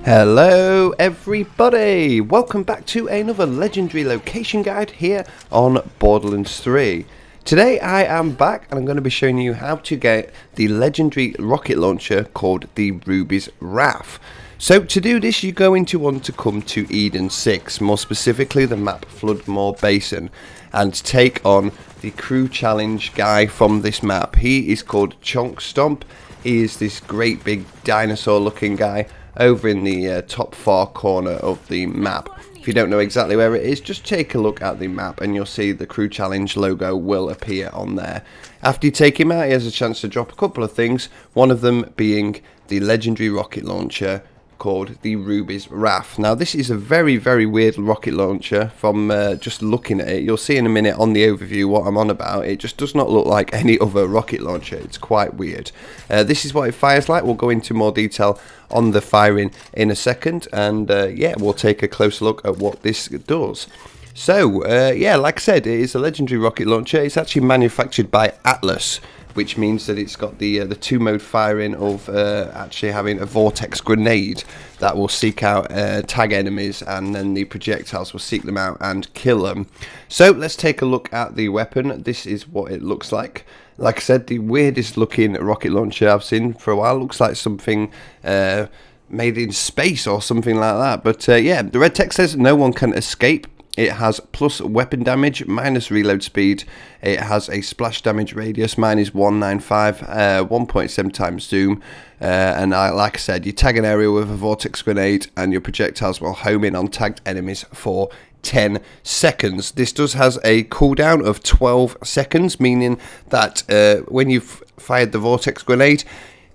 Hello everybody, welcome back to another legendary location guide here on Borderlands 3. Today I am back and I'm going to be showing you how to get the legendary rocket launcher called the Ruby's Wrath. So to do this you're going to want to come to Eden 6, more specifically the map Floodmore Basin, and take on the crew challenge guy from this map. He is called Chonk Stomp. He is this great big dinosaur looking guy over in the top far corner of the map. If you don't know exactly where it is, just take a look at the map and you'll see the crew challenge logo will appear on there. After you take him out, he has a chance to drop a couple of things, one of them being the legendary rocket launcher called the Ruby's Wrath. Now this is a very weird rocket launcher. From just looking at it, you'll see in a minute on the overview what I'm on about. It just does not look like any other rocket launcher. It's quite weird. This is what it fires like. We'll go into more detail on the firing in a second, and yeah, we'll take a closer look at what this does. So yeah, like I said, it is a legendary rocket launcher. It's actually manufactured by Atlas, which means that it's got the two-mode firing of actually having a vortex grenade that will seek out tag enemies, and then the projectiles will seek them out and kill them. So let's take a look at the weapon. This is what it looks like. Like I said, the weirdest looking rocket launcher I've seen for a while. Looks like something made in space or something like that. But yeah, the red text says no one can escape. It has plus weapon damage, minus reload speed. It has a splash damage radius, minus 195, 1.7 times zoom. And like I said, you tag an area with a vortex grenade and your projectiles will home in on tagged enemies for 10 seconds. This does has a cooldown of 12 seconds, meaning that when you've fired the vortex grenade,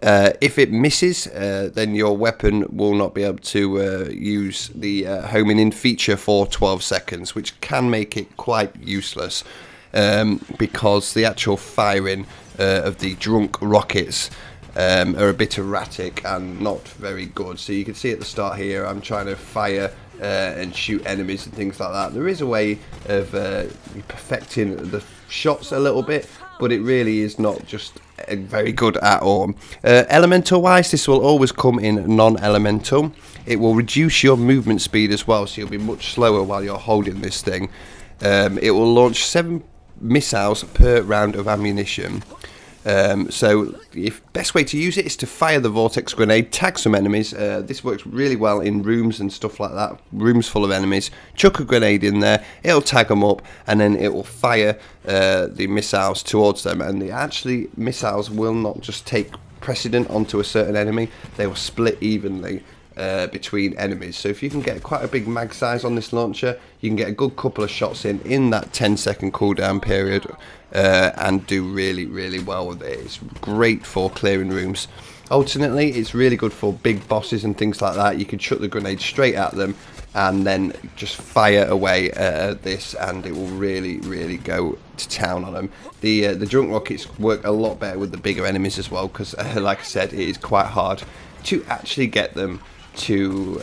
if it misses, then your weapon will not be able to use the homing in feature for 12 seconds, which can make it quite useless, because the actual firing of the drunk rockets are a bit erratic and not very good. So you can see at the start here I'm trying to fire and shoot enemies and things like that. There is a way of perfecting the shots a little bit, but it really is not just very good at all. Elemental wise, this will always come in non-elemental. It will reduce your movement speed as well, so you'll be much slower while you're holding this thing. It will launch 7 missiles per round of ammunition. So the best way to use it is to fire the vortex grenade, tag some enemies. This works really well in rooms and stuff like that, rooms full of enemies. Chuck a grenade in there, it'll tag them up, and then it will fire the missiles towards them. And the missiles will not just take precedent onto a certain enemy, they will split evenly between enemies. So if you can get quite a big mag size on this launcher, you can get a good couple of shots in that 10-second cooldown period, and do really well with it. It's great for clearing rooms. Ultimately, it's really good for big bosses and things like that. You can chuck the grenade straight at them and then just fire away at this, and it will really go to town on them. The drunk rockets work a lot better with the bigger enemies as well, because like I said, it is quite hard to actually get them to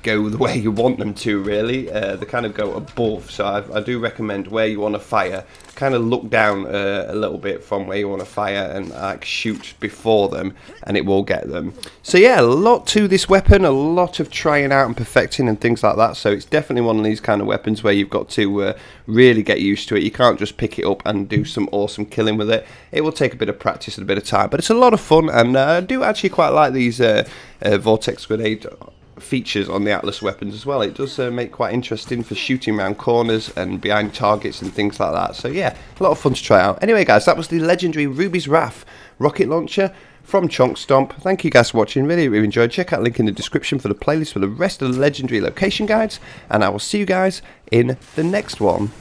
go the way you want them to, really. They kind of go above, so I do recommend where you want to fire, kind of look down a little bit from where you want to fire and like shoot before them, and it will get them. So yeah, a lot to this weapon, a lot of trying out and perfecting and things like that. So it's definitely one of these kind of weapons where you've got to really get used to it. You can't just pick it up and do some awesome killing with it. It will take a bit of practice and a bit of time, but it's a lot of fun, and I do actually quite like these vortex grenade features on the Atlas weapons as well. It does make quite interesting for shooting around corners and behind targets and things like that. So yeah, a lot of fun to try out. Anyway guys, that was the legendary Ruby's Wrath rocket launcher from Chonk Stomp. Thank you guys for watching. Really enjoyed. Check out the link in the description for the playlist for the rest of the legendary location guides, and I will see you guys in the next one.